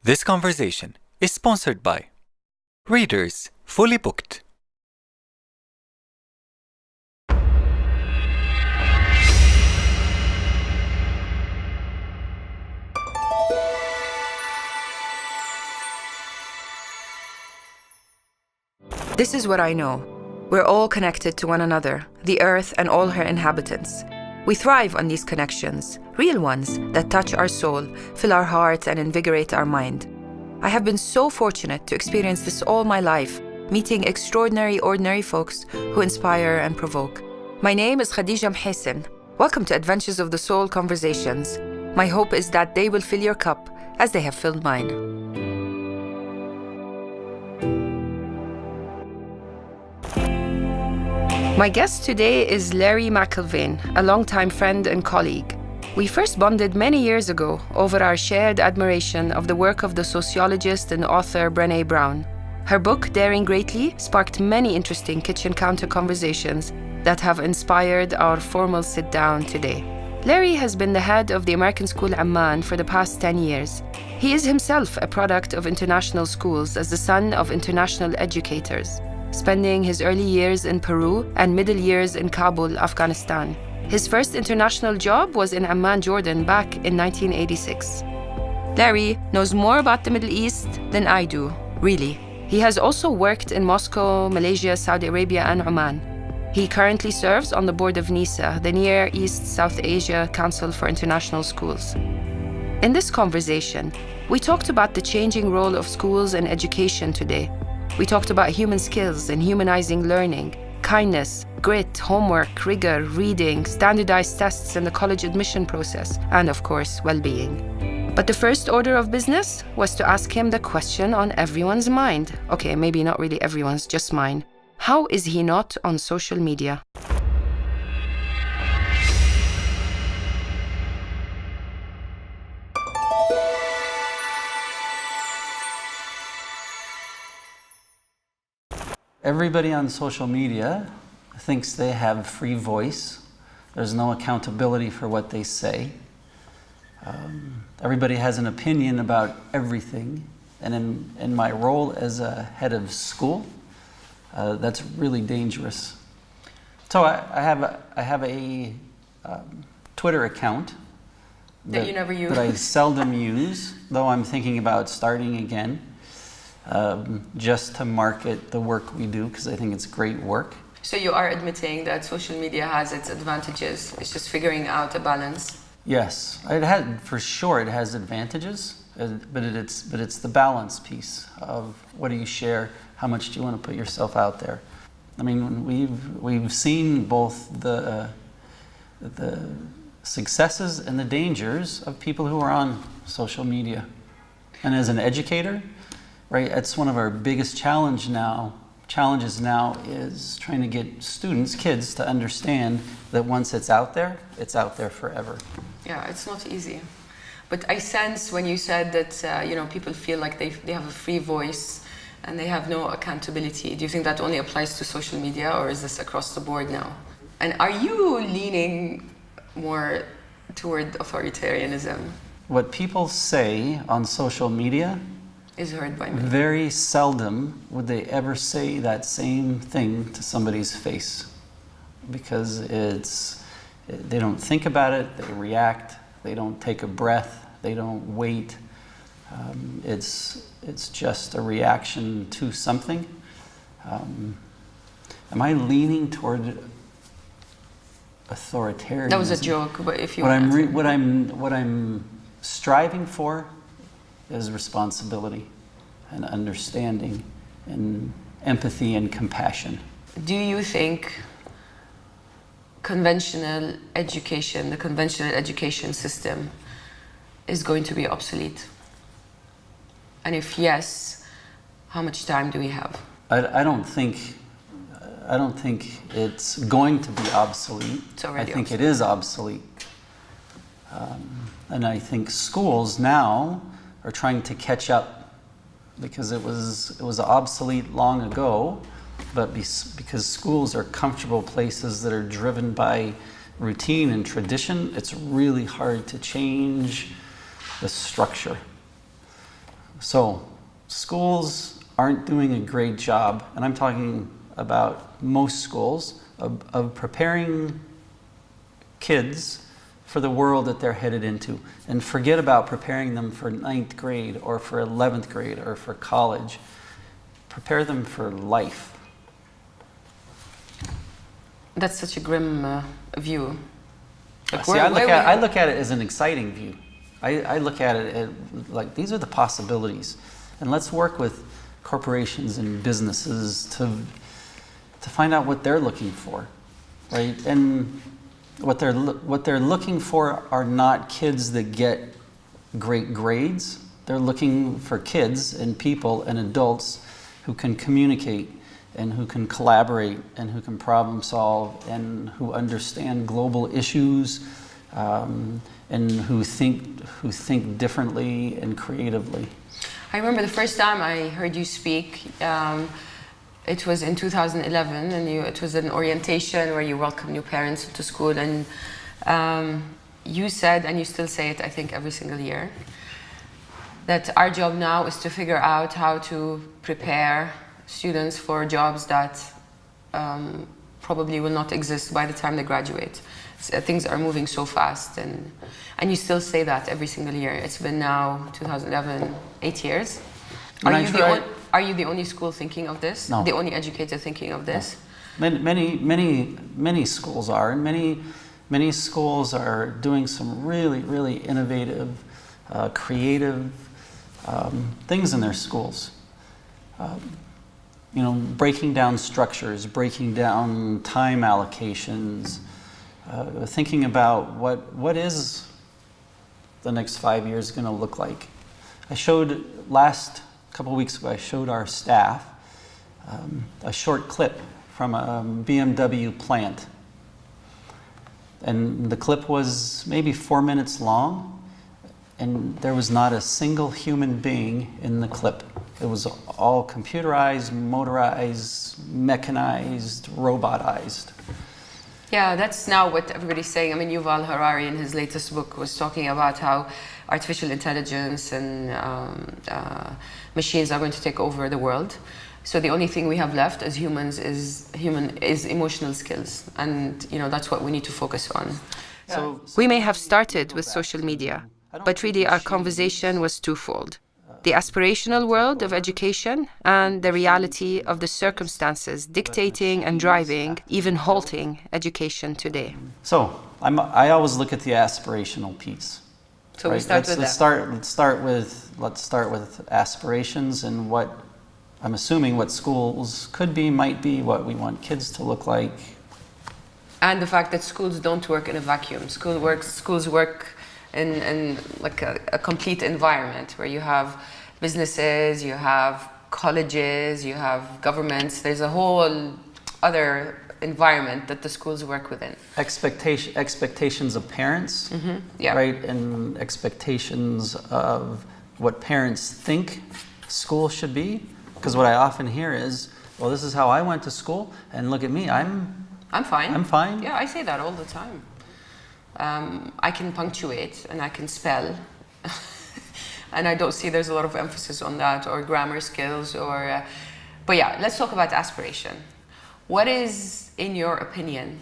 This conversation is sponsored by Readers Fully Booked. This is what I know. We're all connected to one another, the earth and all her inhabitants. We thrive on these connections, real ones that touch our soul, fill our heart, and invigorate our mind. I have been so fortunate to experience this all my life, meeting extraordinary, ordinary folks who inspire and provoke. My name is Khadija Mhesen. Welcome to Adventures of the Soul Conversations. My hope is that they will fill your cup as they have filled mine. My guest today is Larry McIlvain, a longtime friend and colleague. We first bonded many years ago over our shared admiration of the work of the sociologist and author Brené Brown. Her book, Daring Greatly, sparked many interesting kitchen counter conversations that have inspired our formal sit-down today. Larry has been the head of the American School Amman for the past 10 years. He is himself a product of international schools as the son of international educators, spending his early years in Peru and middle years in Kabul, Afghanistan. His first international job was in Amman, Jordan, back in 1986. Larry knows more about the Middle East than I do, really. He has also worked in Moscow, Malaysia, Saudi Arabia, and Oman. He currently serves on the board of NISA, the Near East South Asia Council for International Schools. In this conversation, we talked about the changing role of schools and education today. We talked about human skills and humanizing learning, kindness, grit, homework, rigor, reading, standardized tests in the college admission process, and of course, well-being. But the first order of business was to ask him the question on everyone's mind. Okay, maybe not really everyone's, just mine. How is he not on social media? Everybody on social media thinks they have free voice. There's no accountability for what they say. Everybody has an opinion about everything. And in my role as a head of school, that's really dangerous. So I have a Twitter account that you never use. That I seldom use, though I'm thinking about starting again. Just to market the work we do, because I think it's great work. So you are admitting that social media has its advantages. It's just figuring out a balance. Yes, it has advantages, but it's the balance piece of what do you share, how much do you want to put yourself out there. I mean, we've seen both the successes and the dangers of people who are on social media. And as an educator, right, that's one of our biggest challenges now is trying to get kids to understand that once it's out there forever. Yeah, it's not easy. But I sense when you said that people feel like they have a free voice and they have no accountability. Do you think that only applies to social media, or is this across the board now? And are you leaning more toward authoritarianism? What people say on social media is heard by me. Very seldom would they ever say that same thing to somebody's face, because they don't think about it, they react, they don't take a breath, they don't wait. It's just a reaction to something. Am I leaning toward authoritarianism? That was a joke, but if you what I'm striving for is responsibility and understanding and empathy and compassion. Do you think the conventional education system is going to be obsolete? And if yes, how much time do we have? I don't think it's going to be obsolete. It's already I think obsolete. It is obsolete. And I think schools now are trying to catch up, because it was obsolete long ago, but because schools are comfortable places that are driven by routine and tradition, it's really hard to change the structure. So schools aren't doing a great job, and I'm talking about most schools, of preparing kids for the world that they're headed into. And forget about preparing them for 9th grade or for 11th grade or for college. Prepare them for life. That's such a grim view. Like, See, I look at it as an exciting view. I look at it like these are the possibilities. And let's work with corporations and businesses to find out what they're looking for, right? And what they're looking for are not kids that get great grades. They're looking for kids and people and adults who can communicate and who can collaborate and who can problem solve and who understand global issues and who think differently and creatively. I remember the first time I heard you speak. It was in 2011, and it was an orientation where you welcome new parents to school, and you said, and you still say it, I think, every single year, that our job now is to figure out how to prepare students for jobs that probably will not exist by the time they graduate. So things are moving so fast, and you still say that every single year. It's been now 2011, 8 years. Are you the only school thinking of this? No. The only educator thinking of this? No. Many schools are, and many schools are doing some really innovative, creative things in their schools. Breaking down structures, breaking down time allocations, thinking about what is the next 5 years going to look like. I showed a couple of weeks ago, I showed our staff a short clip from a BMW plant. And the clip was maybe 4 minutes long, and there was not a single human being in the clip. It was all computerized, motorized, mechanized, robotized. Yeah, that's now what everybody's saying. I mean, Yuval Harari in his latest book was talking about how artificial intelligence and machines are going to take over the world. So the only thing we have left as humans is emotional skills, and that's what we need to focus on. So we may have started with social media, but really our conversation was twofold: the aspirational world of education and the reality of the circumstances dictating and driving, even halting, education today. So I always look at the aspirational piece. So right? We start with that. Let's start with aspirations and what I'm assuming what schools could be, might be, what we want kids to look like. And the fact that schools don't work in a vacuum. Schools work in like a complete environment where you have businesses, you have colleges, you have governments. There's a whole other environment that the schools work within. Expectations of parents, yeah. right? And expectations of what parents think school should be. Because what I often hear is, well, this is how I went to school, and look at me, I'm fine. I'm fine. Yeah, I say that all the time. I can punctuate and I can spell, and I don't see there's a lot of emphasis on that, or grammar skills, or. But yeah, let's talk about aspiration. What is, in your opinion,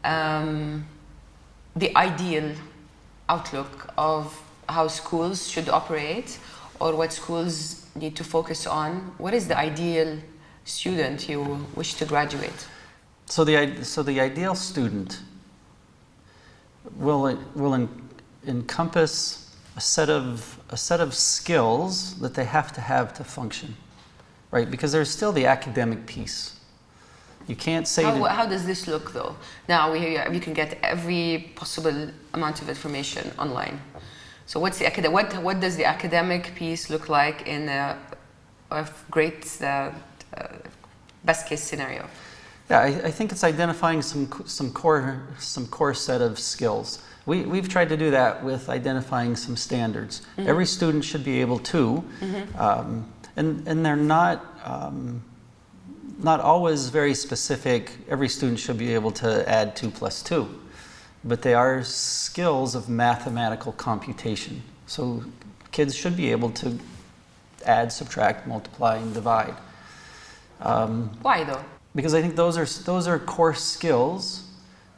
the ideal outlook of how schools should operate, or what schools need to focus on? What is the ideal student you wish to graduate? So the ideal student will encompass a set of skills that they have to function, right? Because there's still the academic piece. You can't say how does this look though? Now we can get every possible amount of information online. So what does the academic piece look like in a great best case scenario? Yeah, I think it's identifying some core set of skills. We've tried to do that with identifying some standards. Mm-hmm. Every student should be able to, and they're not always very specific. Every student should be able to add 2 + 2. But they are skills of mathematical computation. So kids should be able to add, subtract, multiply, and divide. Why though? Because I think those are core skills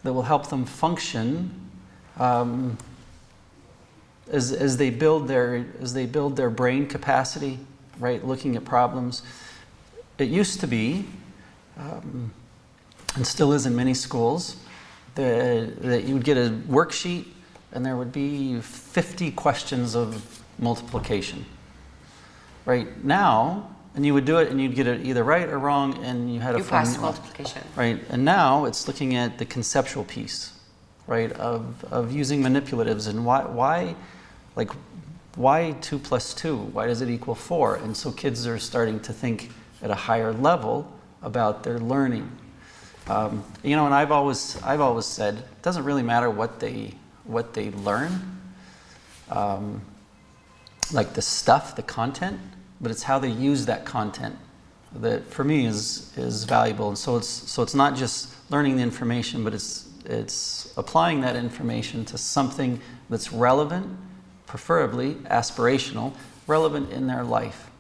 that will help them function as they build their brain capacity, right? Looking at problems. It used to be, and still is in many schools, that you would get a worksheet and there would be 50 questions of multiplication. Right now, and you would do it and you'd get it either right or wrong, and you had a formula. You passed multiplication. Right, and now it's looking at the conceptual piece, right, of using manipulatives and why 2 plus 2, why does it equal 4? And so kids are starting to think at a higher level about their learning. You know, and I've always said it doesn't really matter what they learn, like the stuff, the content, but it's how they use that content that for me is valuable. And so it's not just learning the information, but it's applying that information to something that's relevant, preferably aspirational, relevant in their life.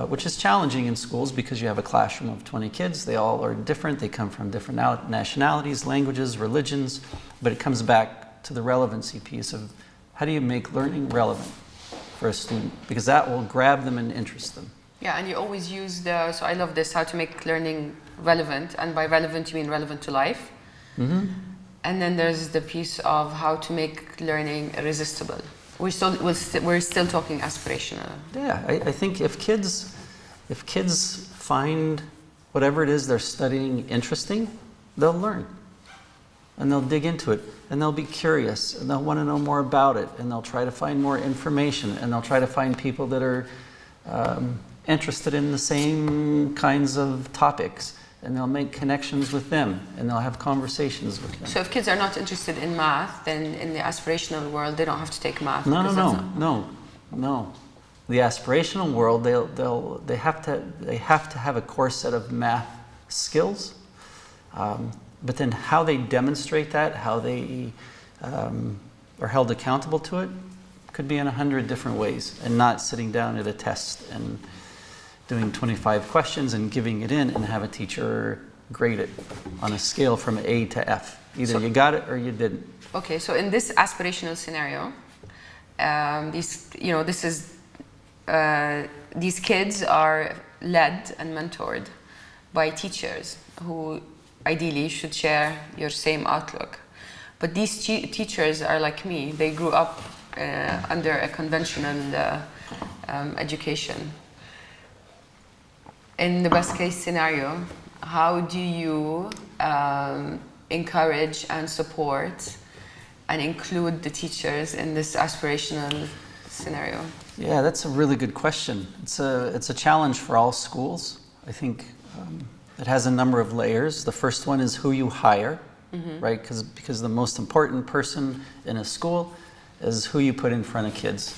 Which is challenging in schools because you have a classroom of 20 kids. They all are different. They come from different nationalities, languages, religions, but it comes back to the relevancy piece of how do you make learning relevant for a student, because that will grab them and interest them. Yeah, and you always use so I love this, how to make learning relevant, and by relevant you mean relevant to life. Mm-hmm. And then there's the piece of how to make learning irresistible. We're still talking aspirational. Yeah, I think if kids find whatever it is they're studying interesting, they'll learn. And they'll dig into it, and they'll be curious, and they'll want to know more about it, and they'll try to find more information, and they'll try to find people that are interested in the same kinds of topics, and they'll make connections with them, and they'll have conversations with them. So if kids are not interested in math, then in the aspirational world, they don't have to take math. No. The aspirational world, they have to have a core set of math skills. But then how they demonstrate that, how they are held accountable to it, could be in 100 different ways, and not sitting down at a test and doing 25 questions and giving it in and have a teacher grade it on a scale from A to F. Either you got it or you didn't. Okay, so in this aspirational scenario, these kids are led and mentored by teachers who ideally should share your same outlook. But these teachers are like me. They grew up under a conventional education. In the best case scenario, how do you encourage and support and include the teachers in this aspirational scenario? Yeah, that's a really good question. It's a challenge for all schools. I think it has a number of layers. The first one is who you hire, mm-hmm. right? Because the most important person in a school is who you put in front of kids.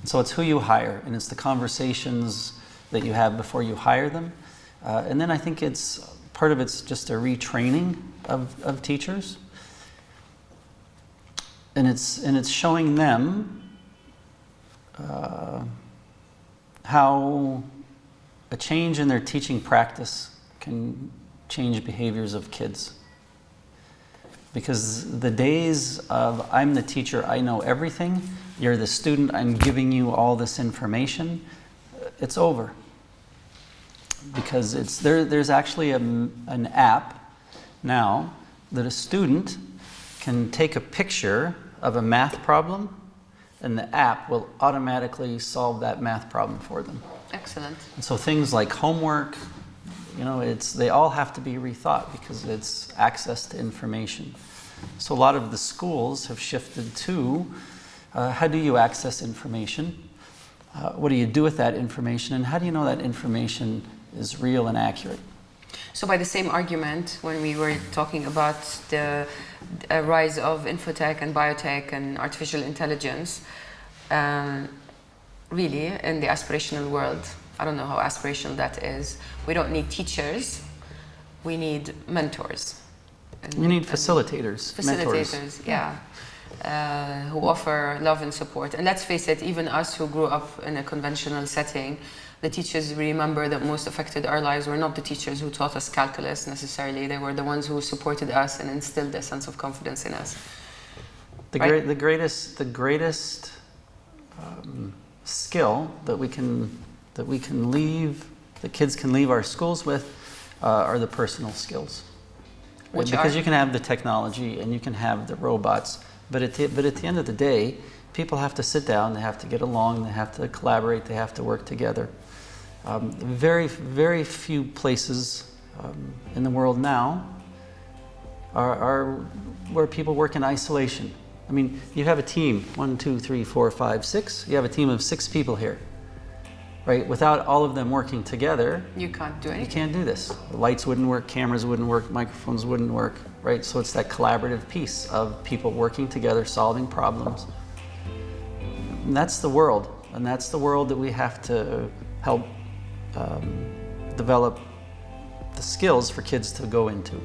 And so it's who you hire, and it's the conversations that you have before you hire them. And then I think part of it's just a retraining of teachers. And it's showing them how a change in their teaching practice can change behaviors of kids. Because the days of I'm the teacher, I know everything, you're the student, I'm giving you all this information, it's over. Because there's actually an app now that a student can take a picture of a math problem, and the app will automatically solve that math problem for them. Excellent. And so things like homework, they all have to be rethought because it's access to information. So a lot of the schools have shifted to how do you access information? What do you do with that information? And how do you know that information is real and accurate? So by the same argument, when we were talking about the rise of infotech and biotech and artificial intelligence, really in the aspirational world, I don't know how aspirational that is, we don't need teachers, we need mentors. You need facilitators, mentors. Yeah. who offer love and support. And let's face it, even us who grew up in a conventional setting, the teachers remember that most affected our lives were not the teachers who taught us calculus necessarily. They were the ones who supported us and instilled a sense of confidence in us. The greatest skill that we can leave, the kids can leave our schools with, are the personal skills. Because you can have the technology and you can have the robots, but at the end of the day, people have to sit down, they have to get along, they have to collaborate, they have to work together. Very few places in the world now are where people work in isolation. I mean, you have a team, 1, 2, 3, 4, 5, 6. You have a team of 6 people here, right? Without all of them working together, you can't do anything. You can't do this. The lights wouldn't work, cameras wouldn't work, microphones wouldn't work, right? So it's that collaborative piece of people working together, solving problems. And that's the world, and that's the world that we have to help develop the skills for kids to go into.